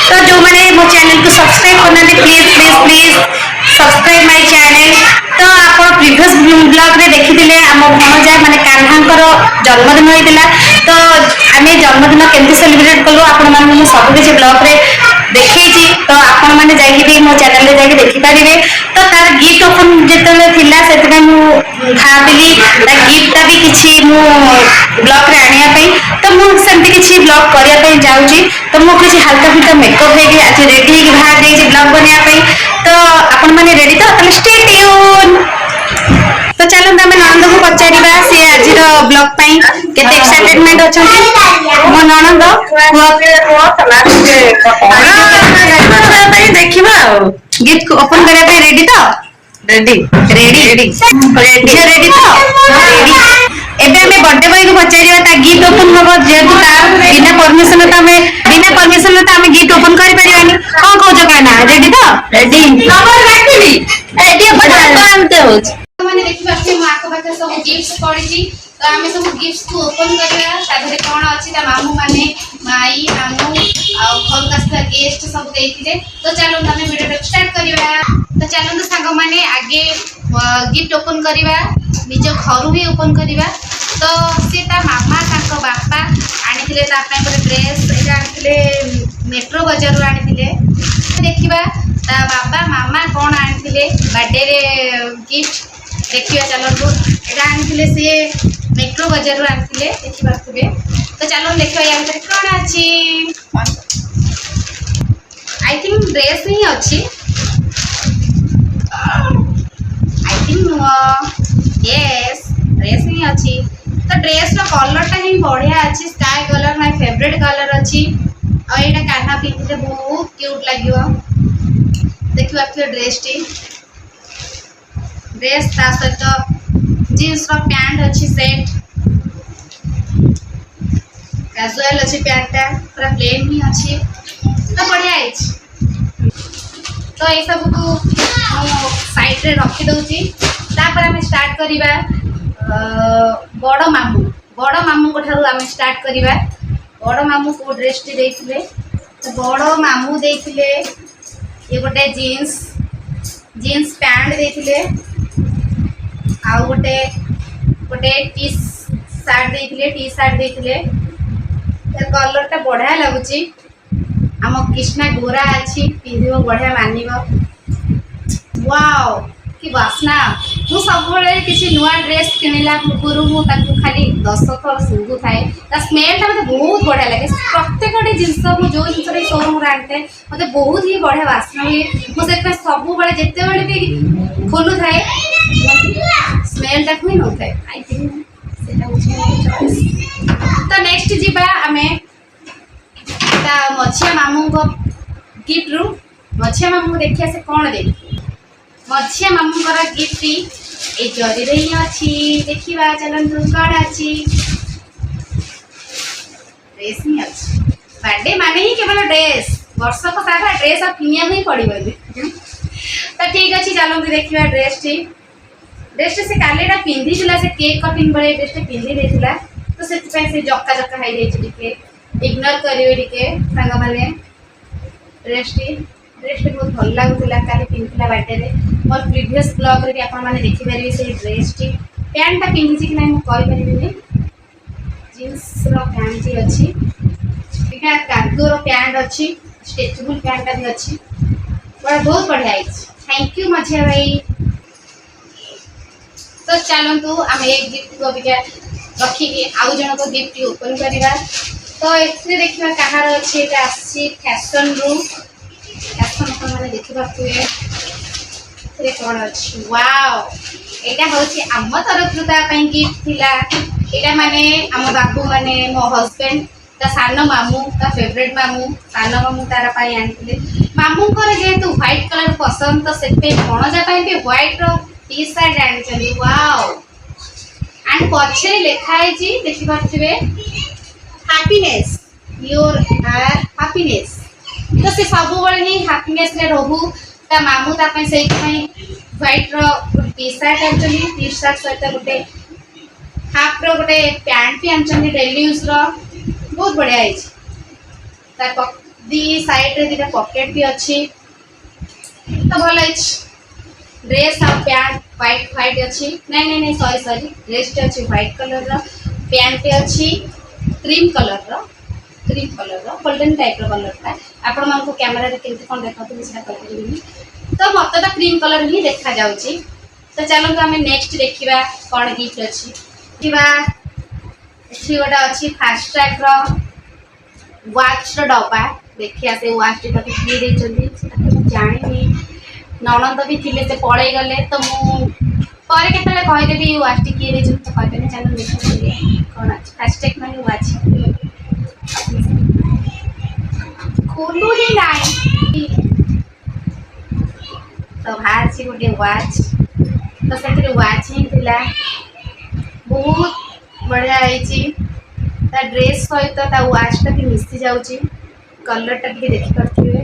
तो जो मैंने मो चैनल को सब्सक्राइब करना please please please subscribe my channel. तो आप प्रीवियस ब्लॉग रे देखिथिले आम भणजा माने कान्हांकर जन्मदिन होइतिला। तो आमे जन्मदिन केमती सेलिब्रेट कलु आपण माने सब किछि ब्लॉग रे देखैछि। तो आपण माने जाई कि मो चैनल रे जाई देखि पारिबे। तो तार गिफ्ट ओपन जेतले थिला सेतबे मु भाबिली ता गिफ्ट भी किछि मु ब्लॉग रे आनिया पई। तो मु सेमती किछि ब्लॉग करिया पई जाउछि। तो मु किछि हल्का फुल्का मेकअप हे कि आज रेडी हे कि बाहर देछि ब्लॉग बनिया पई। तो आपण माने रेडी तो तले स्टे ट्यून। तो चलो हमें ननंद को पचारिबा से आज रो ब्लॉग पई केते एक्साइटमेंट अछंती मो ननंद देखिबा गिफ्ट को ओपन करिया पई रेडी तो ready ready ready ready ready तो रेडी। एबे हमें बर्थडे बॉय को पचारिबा ता गिफ्ट ओपन होबो जेतु तार बिना परमिशन तो हमें गिफ्ट ओपन करि परिबानी। कोन कहजो काना रेडी तो रेडी नंबर रखिली एडी अपन आनते होछ माने देखि पाछे मो आको पाखे सब गिफ्ट्स पड़ी। तो आमे सब गिफ्ट्स को ओपन करबा ताधरे कोन अछि ता मामू माने माई मामू आ घर कास्ता गेस्ट सब देइतिले। तो चलो हमें वीडियो स्टार्ट करिबा। तो चलो तो संग माने आगे गिफ्ट ओपन करिबा निज घर भी ओपन करिबा। तो से ता मामा ताको बापा आनिथिले ता पय पर ड्रेस एटा आनिथिले मेट्रो बाजार रो आनिथिले। देखिबा ता बाबा मामा कोन आनिथिले बर्थडे रे गिफ्ट देखिबा। चलो तो एटा आनिथिले से मेट्रो बाजार रो आनिथिले देखि पाथबे। तो चलो देखिबा या भीतर कोन अछि। आई थिंक ड्रेस ही अछि आई थिंक यस ड्रेस ही अछि। तो ड्रेस रो कलर टा ही बढ़िया अछि sky colour my favourite colour अछि। आ एटा कान्हा पिंधिले बहुत क्यूट लागियो देखि पाथबे ड्रेस टी ड्रेस ता सहित जींस रो पैंट अछि सेट कैजुअल अछि पैंट ता पूरा प्लेन ही अछि। तो बढ़िया अछि। तो ए सब को साइड रे रखि दउची। तापर हम स्टार्ट करिबा बड़ मामू को ठारू हम स्टार्ट करिबा। बड़ मामू को ड्रेस टी देइथिले। तो बड़ मामू देइथिले ये गोटे जीन्स पैंट देइथिले आ गोटे टी शर्ट देइथिले। ए कलर टा बढ़िया लागुची। आम कृष्णा गोरा अछि पिंधिबो बढ़िया मानिबो। वाओ कि वासना मु सब बळे किछि नुवा ड्रेस किनिला पूर्व मु ताकु खाली 10 थर सुंगु थाए ता स्मेल ता मते बहुत बढ़िया लागे। प्रत्येकटी जिंस मु जो जिंस रे शोरूम रे आनते मते बहुत ही बढ़िया वासना हुए। मु से सब बळे जेते बळे भी खोलु थाए स्मेल ता कोइ न थाए। आई थिंक सेटा होछि चॉइस। तो नेक्स्ट जिबा हमें ता मछिया मामू को गिफ्ट रू मछिया मामू देखिया से कोन दे मछिया मामू करा गिफ्ट ए जरी रे ही अछि। देखिबा चलन कोन अछि ड्रेस ही अछि। बर्थडे माने ही केवल ड्रेस वर्ष को सारा ड्रेस आ किनिया ही पड़िबो। तो ठीक अछि चलो देखिबा ड्रेस से कालेटा पिंधी दिला से केक कटिंग बळे ड्रेस टे पिंधी देथिला। तो से से जक्का जक्का हाई जाई टिके इग्नोर करिवे टिके संग माने ड्रेस बहुत भल लागुला काली पिंधिला बर्थडे रे। मोर प्रीवियस ब्लॉग रे भी आपण माने देखि परिबे से ड्रेस टी पैंट ता पिंधी कि नै मु कहि परिबिनी। जींस रो पैंट जी अछि एटा कार्गो रो पैंट अछि स्ट्रेचेबल पैंट भी अछि बड़ा बहुत बढ़िया अछि। थैंक यू मझिया भाई। तो चलंतु हम एक गिफ्ट को भी रखी के आउ जन को गिफ्ट ओपन करिबा। तो एथरे देखिबा कहार अछि एटा आसी फैशन रू फैशन को माने देखिबा तुए एथरे कोन अछि। वाओ एटा होछि आम तरफ ता पई गिफ्ट थिला। एटा माने आम बाबू माने मो हस्बैंड ता सानो मामू ता फेवरेट मामू सानो मामू तारा पई आनिले। मामू को जेतु व्हाइट कलर पसंद तो से पे भणजा पई भी व्हाइट रो टी शर्ट आनि चली। वाओ एंड पछे लिखा है जी देखि पाथिबे हैप्पीनेस योर हैप्पीनेस। तो से सब बळे ही हैप्पीनेस रे रहू ता मामू ता पई सेई पई white rho T shirt actually T shirt सहित गोटे हाफ रो गोटे पैंट भी आनचंदी डेली यूज रो बहुत बढ़िया है। दी साइड रे दिटा पॉकेट भी अच्छी तो भल ड्रेस और पैंट व्हाइट व्हाइट अच्छी नहीं नहीं नहीं सॉरी सॉरी ड्रेस टे अच्छी व्हाइट कलर रो पैंट टे अच्छी क्रीम कलर रो गोल्डन टाइप रो कलर था आपण मानको कैमरा रे केमती कोन देखत सेटा कहबी तो मत तो क्रीम कलर ही देखा जाउची तो चलो हमें नेक्स्ट देखिबा कोन गिफ्ट अच्छी किबा एठी गोटा अच्छी फास्ट ट्रैक रो वॉच रो डब्बा देखिया से वॉच टी तक किए दे जल्दी जानि नहीं ननंद भी थिले से पळै गले तो मु पर केतले कहि देबी वॉच टी किए दे तो कहबे ने चलो देखिए कोन अच्छी फास्ट ट्रैक माने वॉच खोलू ही नहीं तो बाहर से गोटे वॉच तो से वॉच ही थिला बहुत बढ़िया ता ड्रेस सहित ता वॉच टा भी मिसी जाउची कलर टा भी देखि परथिबे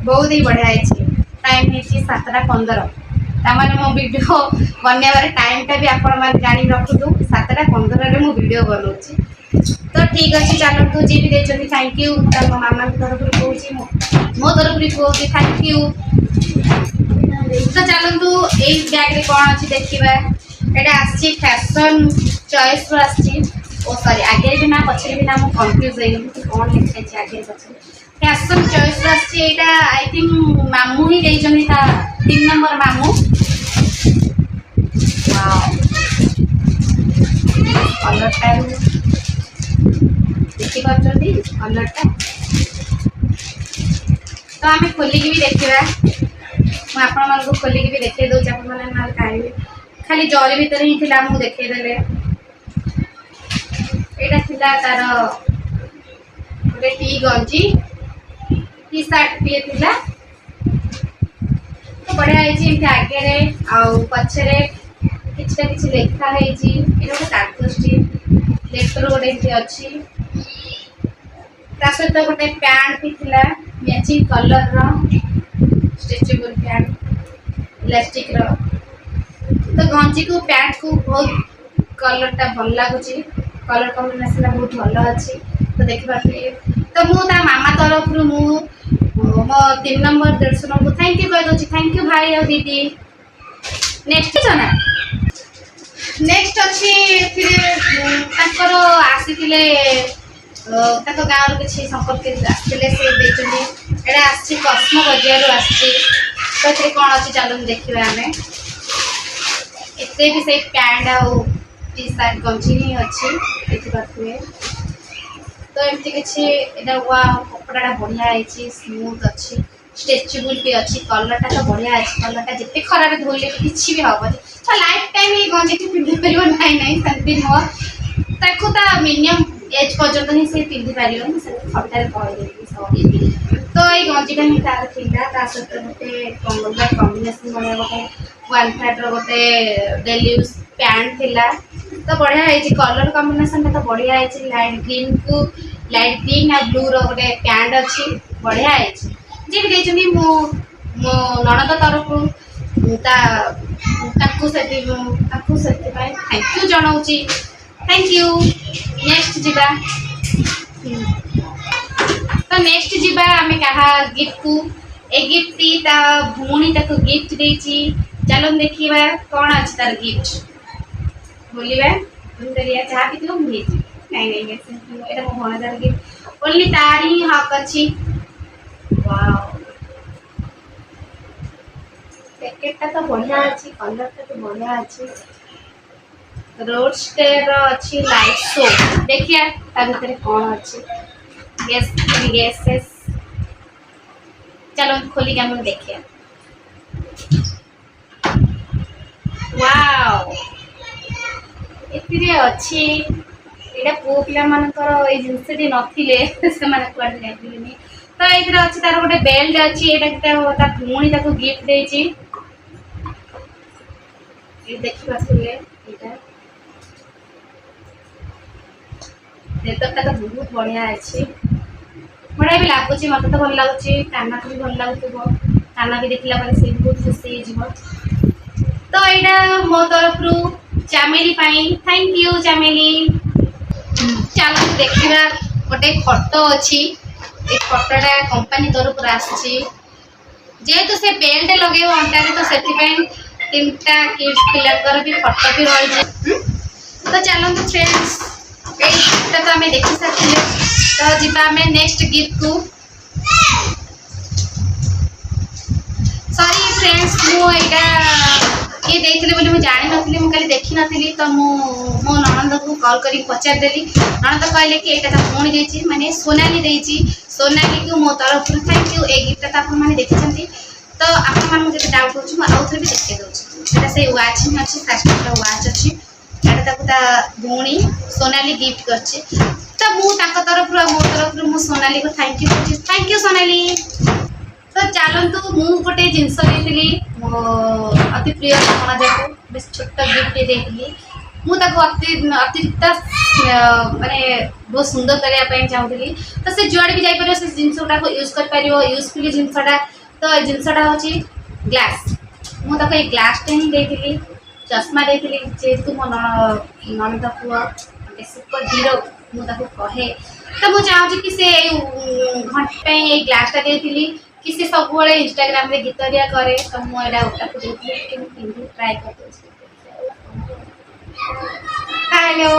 बहुत ही बढ़िया टाइम है 7:15 तामाने मो वीडियो बनने टाइम टा भी आपण माने जानि रखुदु 7:15 रे मो वीडियो बनौची तो ठीक अच्छे चलो तू जी भी देखते थैंक यू मामा की तरफ कहूँ मो तरफ कहूँ थैंक यू तो चलतु यही बैग रे कौन अच्छी देखा यहाँ आसी फैशन चॉइस रो आसी ओ सॉरी आगे भी ना पछे भी ना मु कंफ्यूज हो गई कौन लिखा आगे पछे फैशन चॉइस रो आसी एटा आई थिंक मामू ही देइछन ता 3 नंबर मामू वाओ कलर टाइम देखि पाछथि कलर टा तो आमे खोली की भी देखिबा मैं आपण मन को खोली की भी देखे दो आपण मन माल काइबे खाली जरी भीतर ही थिला मु देखे देले एटा थिला तार गोटे टी गंजी टी शर्ट भी थिला तो बढ़िया है जी आगे रे आउ पछे रे किछटा किछ लेखा है जी एटा गोटे कागज टी लेटर गोटे इति अछि ता सहित गोटे पैंट भी थिला मैचिंग कलर रो स्ट्रेचेबल पैंट इलास्टिक रो तो गंजी को पैंट को बहुत कलर टा भल लागुची कलर कॉम्बिनेशन बहुत भल अच्छी तो देखि पारे तो मु ता मामा तरफ रु मु मो 3 नंबर 150 नंबर थैंक यू कह दो थैंक यू भाई और दीदी नेक्स्ट जना नेक्स्ट अच्छी फिर ताकर आसीतिले ताको गाँव किसी संपर्क आसते से देखते एटा आसी कस्मो बजार आसी तो ये कौन अच्छी चलो देखा आम एते भी से पैंट आउ टी शर्ट गंजी ही अच्छी देखिपे तो एमती किसी कपड़ा बढ़िया है स्मूथ अच्छी स्ट्रेचेबल भी अच्छी कलर टा तो बढ़िया अच्छी कलर टा जिते खराब धोले किसी भी हम तो लाइफ टाइम ये गंजी पिंधि पार ना सेमती नुह ताकू मिनिमम एज पर्यंत ही से पिंधि पार खटारे कहदेवी तो ये गंजीटा ही तार था सहित गोटे कॉम्बिनेशन भाया गोटे वन फाइट रोटे डेली यूज पैंट थिला तो बढ़िया है कलर कॉम्बिनेशन तो बढ़िया है लाइट ग्रीन आ ब्लू रो गोटे पैंट अच्छी बढ़िया है जी भी मो ननद तरफ थैंक यू जनाऊँगी थैंक यू नेक्स्ट जीवा तो नेक्स्ट जीवा आम क्या गिफ्ट को ए गिफ्ट टी ता भूणी ताको गिफ्ट देची चलो देखिबा कौन अच्छी तार गिफ्ट बोलिबा करिया चाह भी तुम भेजी नहीं नहीं एटा मो भणा तार गिफ्ट ओनली तार ही हक अच्छी वाओ पैकेट ता तो बढ़िया अच्छी कलर ता तो बढ़िया अच्छी रोडस्टर अच्छी लाइट शो देखिए तार भीतर कौन अच्छी गैस चलो खोली के हम देखिए वाओ एतिरे अच्छी एटा पो पिला मानकर ए जिंसटी नथिले से माने कुआडे जाइथिलेनी तो एतिरे अच्छी तार गोटे बेल्ट अच्छी एटा ता भूणी ताको गिफ्ट देची ये देखि पासले एटा लेदरटा तो बहुत बढ़िया अच्छी बढ़िया भी लगुच मत तो भल लगुच काना को भी भल लगुव काना भी देखला से बहुत खुशी हो तो यहाँ मो तरफ रू चमेली थैंक यू चमेली चलो देखा गोटे फोटो अच्छी ए फटोटा कंपनी तरफ आसी जेहेतु से बेल्ट लगे अंटारे तो से तीनटा किड्स पिलाकर भी फटो भी रही। तो चलते फ्रेंड्स ये गिफ्ट तो आम देखी सारी तो जीवा आम नेक्स्ट गिफ्ट को। सॉरी फ्रेंड्स मुझा किए देते बोली मुझे जानी नी मुझे देखी नी तो मो ननद को कॉल कर पचारदेली। ननद कहले कि यहाँ तो पुणी देती माने सोनाली देती सोनाली को मो तरफ थैंक यू। ये गिफ्ट तो आपने देखी तो आपको जो डाउट हो आउ थे भी देखते दूसरी से वाच ही अच्छी फास्ट वाच अच्छी भौणी सोनाली गिफ्ट करछे तो मुझे तरफ मो तरफ मो सोनाली को थैंक यू सोनाली। तो चलतु मु गोटे जिनस मो अति प्रिय मनजा को बेस छोट गिफ्ट देती मुझे अतिरिक्त माने बहुत सुंदर करने चाहूली। तो से जुआड़े भी जापर से जिनसा को यूज कर यूजफुल जिनसा तो जिनसा हूँ ग्लास मुझे ग्लासटे ही देती चश्मा देती जेहेतु मो ननद पुआ सुपर हीरो मुझे कहे तो मुझे चाहूँ कि से घंटे ये ग्लासटा देती कि से सब इंस्टाग्राम रे गीत दिया करे तो मुझे पिंधि ट्राए कर। हेलो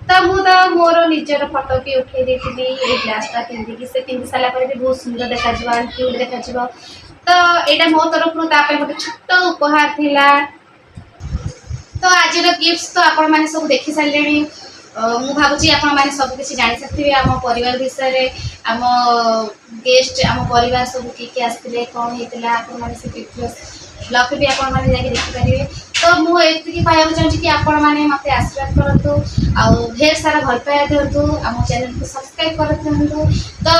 तो मुझे मोर निजर फटो भी उठे देती ये ग्लासटा पिंधिकी से पिंधि सारा भी बहुत सुंदर देखा क्यूट देखा। तो यहाँ मो तरफ गोटे छोट उपहार थिला। तो आज गिफ्ट तो आपण मैंने सब देखी सारे मु भावुची आपण मैंने सब किसी जानी सकते आम परिवार विषय आम गेस्ट आम परिवार सब किए आसते कौन होता आपण मैंने से ब्लॉग भी आपण मैंने जाके देखिपारे। तो मुझे कहना चाहूँगी कि आपण मैंने मत आशीर्वाद करूँ आउ ढेर सारा भल पाइबा दिंतु आम चैनल को सब्सक्राइब कर दिंतु। तो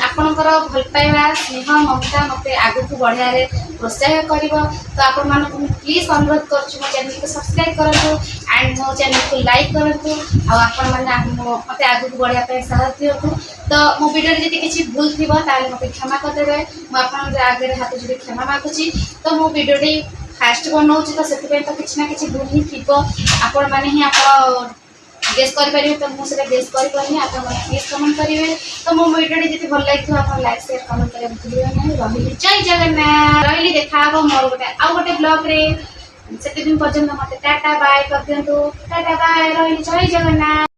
आपणकर भल पाइबा स्नेह ममता मत आग को बढ़िया प्रोत्साह कर। तो आपण मानक प्लीज अनुरोध करुँ मो चैनल को सब्सक्राइब करूँ एंड मो चैनल को लाइक करूँ आपण मैंने मत आग को बढ़िया साहस दिंतु। तो मो वीडियो जी किसी भूल थी मत क्षमा करदे मुझे आगे हाथ जोड़ी क्षमा मागुची। तो मो वीडियो फास्ट बनाऊँ तो से तो किसी ना कि भूल ही थी आपण मैंने ही आप गेस करें तो मुझे गेस करें आप प्लीज कमेंट करेंगे। तो मो वीडियो जी भल लगे आप लाइक शेयर कमेंट करें भूलिए ना। रही जय जगन्नाथ रही देखा मोर गोटे आउ गोटे ब्लॉग रे से दिन पर्यटन मत टाटा बाय कर दिंतु टाटा बाय रही जय जगन्नाथ।